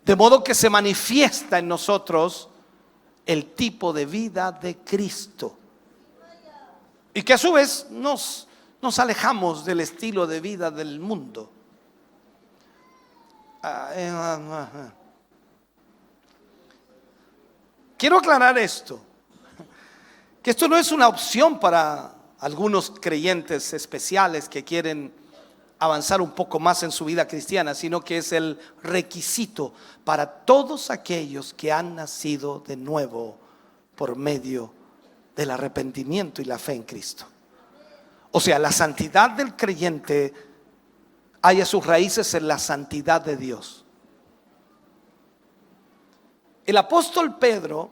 De modo que se manifiesta en nosotros el tipo de vida de Cristo, y que a su vez nos alejamos del estilo de vida del mundo. Quiero aclarar esto, que esto no es una opción para algunos creyentes especiales que quieren avanzar un poco más en su vida cristiana, sino que es el requisito para todos aquellos que han nacido de nuevo por medio del arrepentimiento y la fe en Cristo. O sea, la santidad del creyente halla sus raíces en la santidad de Dios. El apóstol Pedro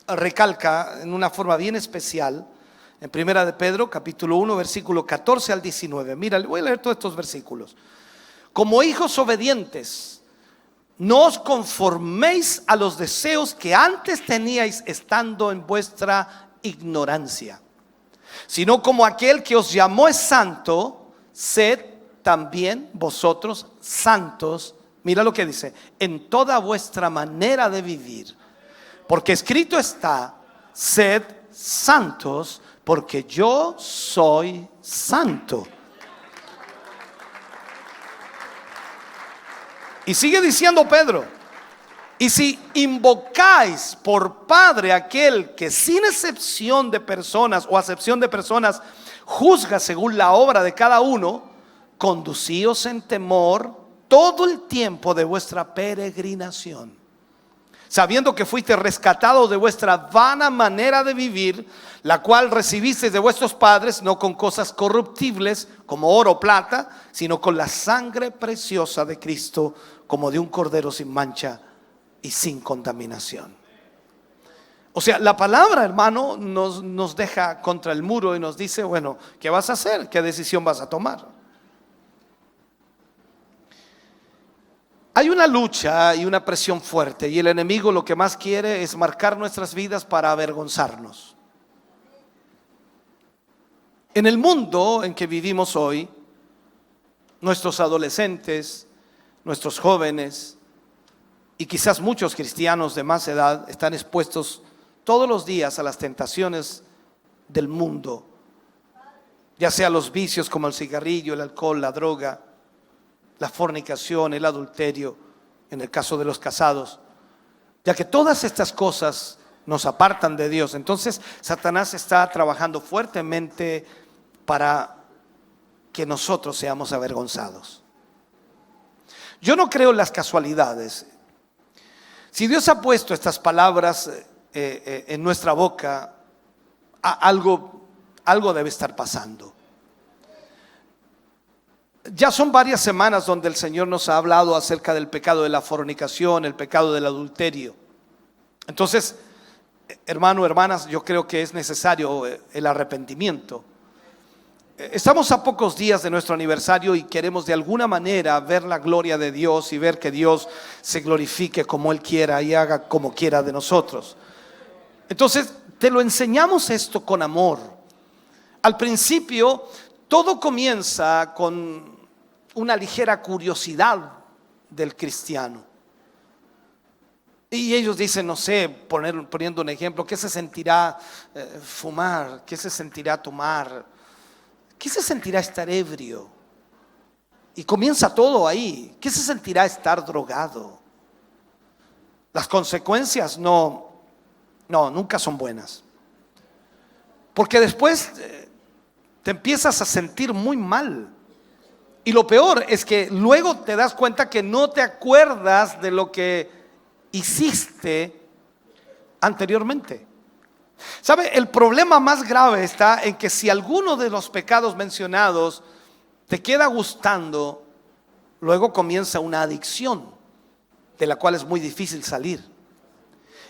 recalca en una forma bien especial en Primera de Pedro, capítulo 1, versículo 14 al 19. Mira, voy a leer todos estos versículos. Como hijos obedientes, no os conforméis a los deseos que antes teníais estando en vuestra ignorancia, sino como aquel que os llamó es santo, sed también vosotros santos. Mira lo que dice: en toda vuestra manera de vivir, porque escrito está: sed santos, porque yo soy santo. Y sigue diciendo Pedro: y si invocáis por Padre aquel que sin excepción de personas o acepción de personas juzga según la obra de cada uno, conducíos en temor todo el tiempo de vuestra peregrinación, sabiendo que fuiste rescatados de vuestra vana manera de vivir, la cual recibisteis de vuestros padres, no con cosas corruptibles como oro o plata, sino con la sangre preciosa de Cristo, como de un cordero sin mancha y sin contaminación. O sea, la palabra, hermano, nos deja contra el muro y nos dice, bueno, ¿qué vas a hacer? ¿Qué decisión vas a tomar? Hay una lucha y una presión fuerte, y el enemigo lo que más quiere es marcar nuestras vidas para avergonzarnos. En el mundo en que vivimos hoy, nuestros adolescentes, nuestros jóvenes y quizás muchos cristianos de más edad están expuestos todos los días a las tentaciones del mundo, ya sea los vicios como el cigarrillo, el alcohol, la droga, la fornicación, el adulterio, en el caso de los casados, ya que todas estas cosas nos apartan de Dios. Entonces Satanás está trabajando fuertemente para que nosotros seamos avergonzados. Yo no creo en las casualidades. Si Dios ha puesto estas palabras en nuestra boca, algo debe estar pasando. Ya son varias semanas donde el Señor nos ha hablado acerca del pecado de la fornicación, el pecado del adulterio. Entonces, hermano, hermanas, yo creo que es necesario el arrepentimiento. Estamos a pocos días de nuestro aniversario y queremos de alguna manera ver la gloria de Dios y ver que Dios se glorifique como Él quiera y haga como quiera de nosotros. Entonces, te lo enseñamos esto con amor. Al principio, todo comienza con una ligera curiosidad del cristiano. Y ellos dicen, no sé, poniendo un ejemplo, ¿qué se sentirá fumar? ¿Qué se sentirá tomar? ¿Qué se sentirá estar ebrio? Y comienza todo ahí. ¿Qué se sentirá estar drogado? Las consecuencias nunca son buenas. Porque después te empiezas a sentir muy mal. Y lo peor es que luego te das cuenta que no te acuerdas de lo que hiciste anteriormente. ¿Sabe? El problema más grave está en que si alguno de los pecados mencionados te queda gustando, luego comienza una adicción de la cual es muy difícil salir.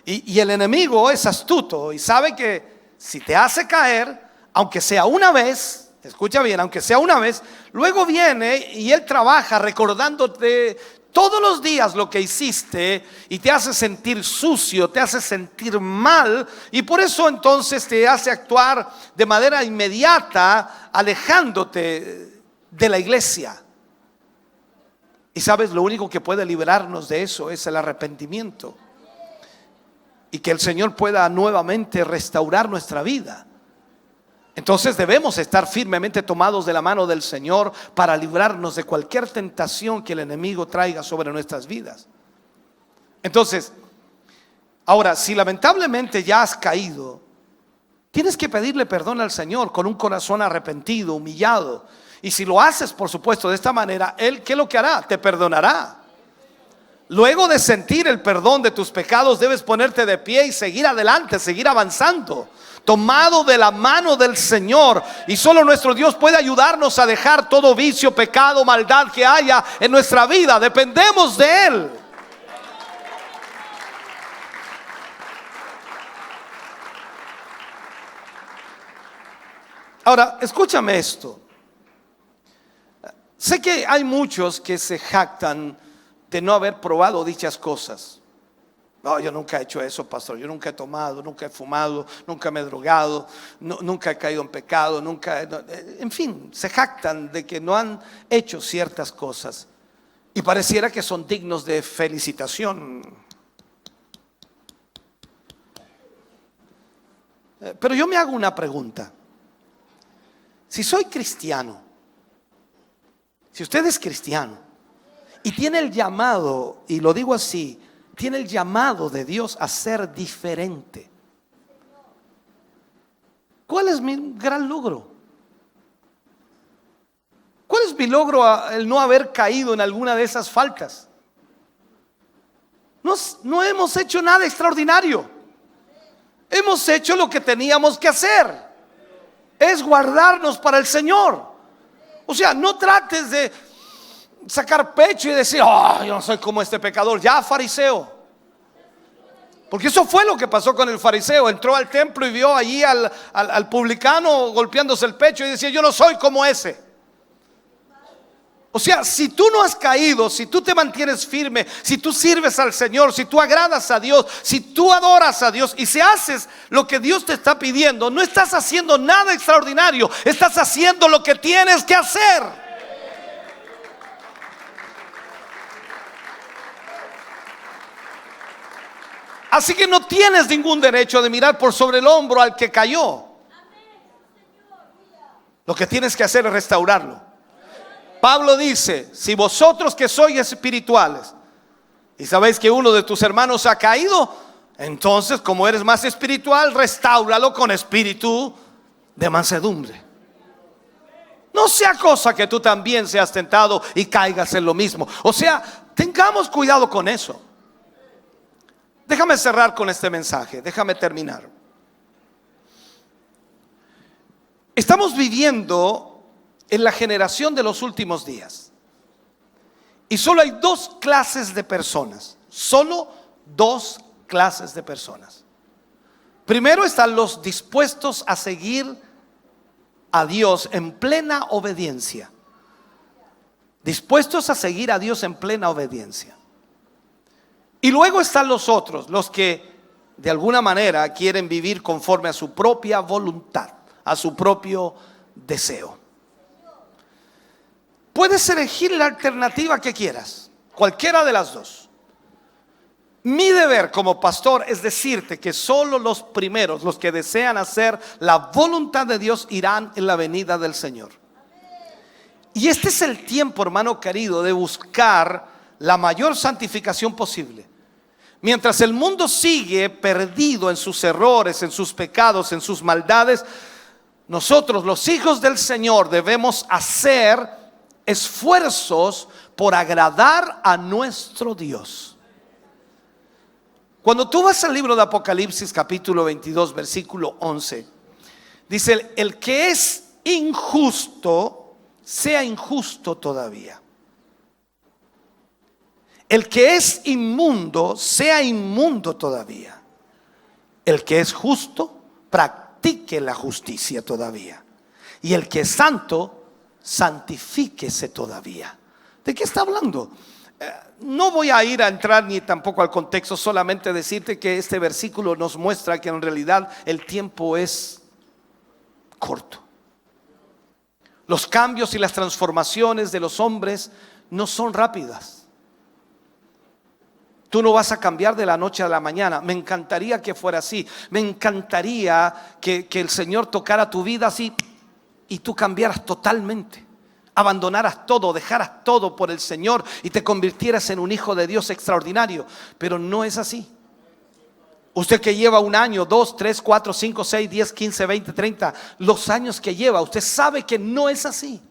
Y el enemigo es astuto y sabe que si te hace caer, aunque sea una vez, escucha bien, aunque sea una vez, luego viene y él trabaja recordándote todos los días lo que hiciste y te hace sentir sucio, te hace sentir mal, y por eso entonces te hace actuar de manera inmediata alejándote de la iglesia. Y sabes, lo único que puede liberarnos de eso es el arrepentimiento y que el Señor pueda nuevamente restaurar nuestra vida. Entonces debemos estar firmemente tomados de la mano del Señor para librarnos de cualquier tentación que el enemigo traiga sobre nuestras vidas. Entonces, ahora, si lamentablemente ya has caído, tienes que pedirle perdón al Señor con un corazón arrepentido, humillado. Y si lo haces, por supuesto, de esta manera, Él, ¿qué es lo que hará? Te perdonará. Luego de sentir el perdón de tus pecados, debes ponerte de pie y seguir adelante, seguir avanzando, tomado de la mano del Señor. Y solo nuestro Dios puede ayudarnos a dejar todo vicio, pecado, maldad que haya en nuestra vida. Dependemos de Él. Ahora, escúchame esto. Sé que hay muchos que se jactan de no haber probado dichas cosas. No, yo nunca he hecho eso, pastor. Yo nunca he tomado, nunca he fumado, nunca me he drogado, nunca he caído en pecado, en fin, se jactan de que no han hecho ciertas cosas y pareciera que son dignos de felicitación. Pero yo me hago una pregunta. Si soy cristiano, si usted es cristiano y tiene el llamado, y lo digo así, tiene el llamado de Dios a ser diferente, ¿cuál es mi gran logro? ¿Cuál es mi logro el no haber caído en alguna de esas faltas? no hemos hecho nada extraordinario. Hemos hecho lo que teníamos que hacer. Es guardarnos para el Señor. O sea, no trates de sacar pecho y decir, oh, yo no soy como este pecador, ya fariseo. Porque eso fue lo que pasó con el fariseo. Entró al templo y vio allí al publicano golpeándose el pecho y decía, yo no soy como ese. O sea, si tú no has caído, si tú te mantienes firme, si tú sirves al Señor, si tú agradas a Dios, si tú adoras a Dios y si haces lo que Dios te está pidiendo, no estás haciendo nada extraordinario, estás haciendo lo que tienes que hacer. Así que no tienes ningún derecho de mirar por sobre el hombro al que cayó. Lo que tienes que hacer es restaurarlo. Pablo dice, si vosotros que sois espirituales y sabéis que uno de tus hermanos ha caído, entonces como eres más espiritual, restáuralo con espíritu de mansedumbre. No sea cosa que tú también seas tentado y caigas en lo mismo. O sea, tengamos cuidado con eso. Déjame cerrar con este mensaje, déjame terminar. Estamos viviendo en la generación de los últimos días. Y solo hay dos clases de personas. Solo dos clases de personas. Primero están los dispuestos a seguir a Dios en plena obediencia. Dispuestos a seguir a Dios en plena obediencia. Y luego están los otros, los que de alguna manera quieren vivir conforme a su propia voluntad, a su propio deseo. Puedes elegir la alternativa que quieras, cualquiera de las dos. Mi deber como pastor es decirte que solo los primeros, los que desean hacer la voluntad de Dios, irán en la venida del Señor. Y este es el tiempo, hermano querido, de buscar la mayor santificación posible. Mientras el mundo sigue perdido en sus errores, en sus pecados, en sus maldades, nosotros los hijos del Señor debemos hacer esfuerzos por agradar a nuestro Dios. Cuando tú vas al libro de Apocalipsis capítulo 22 versículo 11, dice, el que es injusto sea injusto todavía. El que es inmundo sea inmundo todavía. El que es justo practique la justicia todavía. Y el que es santo, santifíquese todavía. ¿De qué está hablando? No voy a ir a entrar ni tampoco al contexto, solamente decirte que este versículo nos muestra que en realidad el tiempo es corto. Los cambios y las transformaciones de los hombres no son rápidas. Tú no vas a cambiar de la noche a la mañana. Me encantaría que fuera así. Me encantaría que el Señor tocara tu vida así y tú cambiaras totalmente, abandonaras todo, dejaras todo por el Señor y te convirtieras en un hijo de Dios extraordinario. Pero no es así. Usted que lleva un año, 2, 3, 4, 5, 6, 10, 15, 20, 30, los años que lleva, usted sabe que no es así.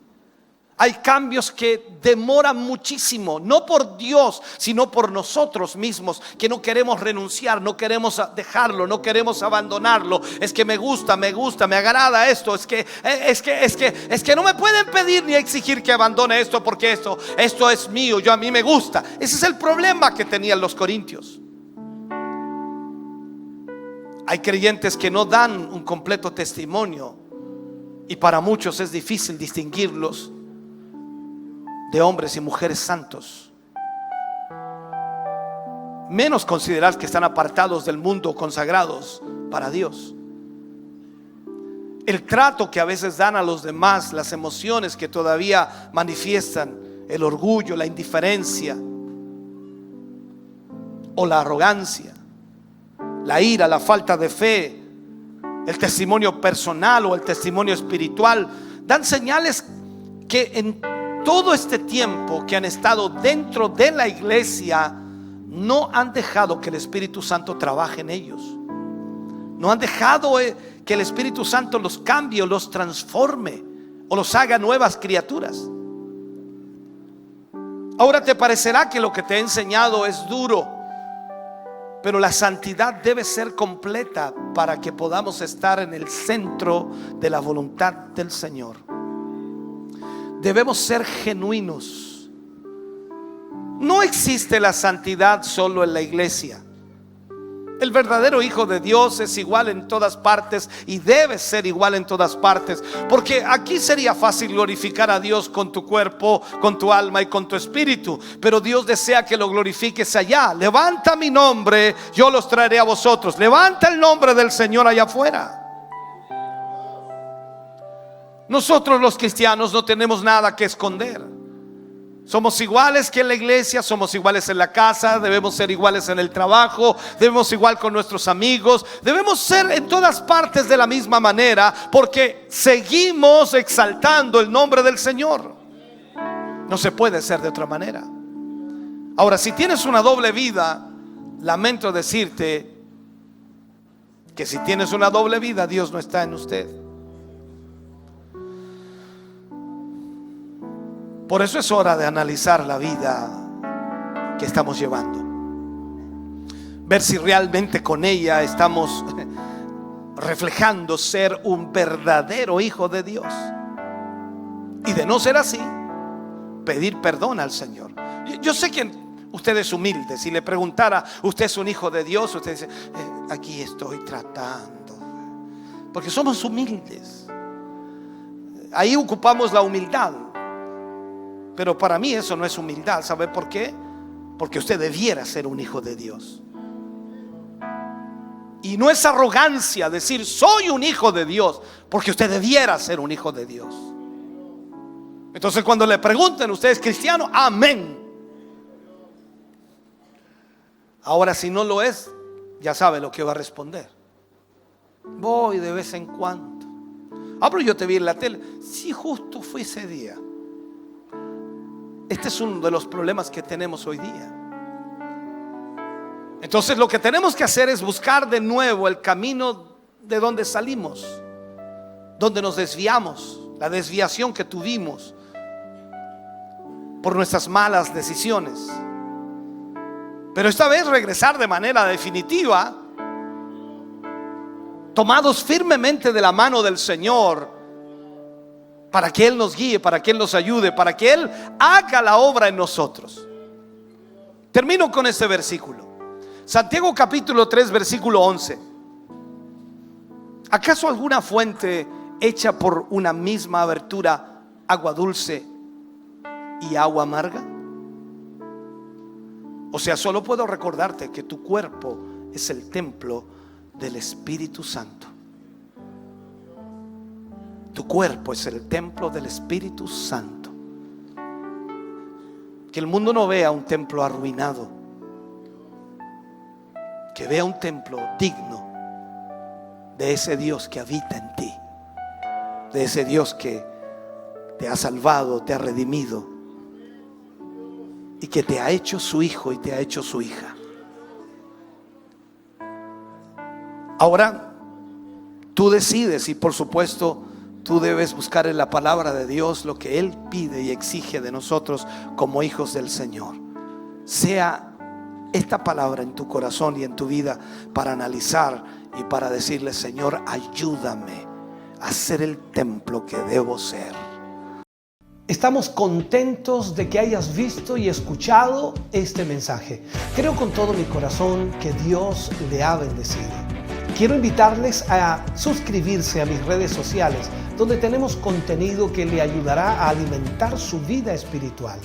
Hay cambios que demoran muchísimo, no por Dios, sino por nosotros mismos, que no queremos renunciar, no queremos dejarlo, no queremos abandonarlo. Es que me gusta, me agrada esto, es que no me pueden pedir ni exigir que abandone esto porque esto es mío, a mí me gusta. Ese es el problema que tenían los corintios. Hay creyentes que no dan un completo testimonio y para muchos es difícil distinguirlos de hombres y mujeres santos, menos considerar que están apartados del mundo, consagrados para Dios. El trato que a veces dan a los demás, las emociones que todavía manifiestan, el orgullo, la indiferencia o la arrogancia, la ira, la falta de fe, el testimonio personal o el testimonio espiritual, dan señales que en todo este tiempo que han estado dentro de la iglesia no han dejado que el Espíritu Santo trabaje en ellos. No han dejado que el Espíritu Santo los cambie o los transforme o los haga nuevas criaturas. Ahora te parecerá que lo que te he enseñado es duro, Pero la santidad debe ser completa para que podamos estar en el centro de la voluntad del Señor. Debemos ser genuinos. No existe la santidad solo en la iglesia. El verdadero Hijo de Dios es igual en todas partes y debe ser igual en todas partes, porque aquí sería fácil glorificar a Dios con tu cuerpo, con tu alma y con tu espíritu, pero Dios desea que lo glorifiques allá. Levanta mi nombre, yo los traeré a vosotros. Levanta el nombre del Señor allá afuera. Nosotros los cristianos no tenemos nada que esconder. Somos iguales que en la iglesia, somos iguales en la casa, debemos ser iguales en el trabajo, debemos ser igual con nuestros amigos, debemos ser en todas partes de la misma manera, porque seguimos exaltando el nombre del Señor. No se puede ser de otra manera. Ahora, si tienes una doble vida, lamento decirte que si tienes una doble vida, Dios no está en usted. Por eso es hora de analizar la vida que estamos llevando, ver si realmente con ella estamos reflejando ser un verdadero hijo de Dios. Y de no ser así, pedir perdón al Señor. Yo sé que usted es humilde. Si le preguntara, ¿usted es un hijo de Dios? Usted dice, aquí estoy tratando. Porque somos humildes. Ahí ocupamos la humildad. Pero para mí eso no es humildad. ¿Sabe por qué? Porque usted debiera ser un hijo de Dios. Y no es arrogancia decir soy un hijo de Dios, porque usted debiera ser un hijo de Dios. Entonces cuando le pregunten, ¿usted es cristiano? Amén. Ahora si no lo es, ya sabe lo que va a responder. Voy de vez en cuando. Pero yo te vi en la tele. Sí, justo fue ese día. Este es uno de los problemas que tenemos hoy día. Entonces lo que tenemos que hacer es buscar de nuevo el camino de donde salimos, donde nos desviamos, la desviación que tuvimos por nuestras malas decisiones. Pero esta vez regresar de manera definitiva, tomados firmemente de la mano del Señor, para que Él nos guíe, para que Él nos ayude, para que Él haga la obra en nosotros. Termino con este versículo. Santiago capítulo 3 versículo 11. ¿Acaso alguna fuente hecha por una misma abertura, agua dulce y agua amarga? O sea, solo puedo recordarte que tu cuerpo es el templo del Espíritu Santo. Tu cuerpo es el templo del Espíritu Santo. Que el mundo no vea un templo arruinado, que vea un templo digno de ese Dios que habita en ti, de ese Dios que te ha salvado, te ha redimido y que te ha hecho su hijo y te ha hecho su hija. Ahora tú decides, y por supuesto tú debes buscar en la palabra de Dios lo que Él pide y exige de nosotros como hijos del Señor. Sea esta palabra en tu corazón y en tu vida para analizar y para decirle: Señor, ayúdame a ser el templo que debo ser. Estamos contentos de que hayas visto y escuchado este mensaje. Creo con todo mi corazón que Dios le ha bendecido. Quiero invitarles a suscribirse a mis redes sociales, donde tenemos contenido que le ayudará a alimentar su vida espiritual.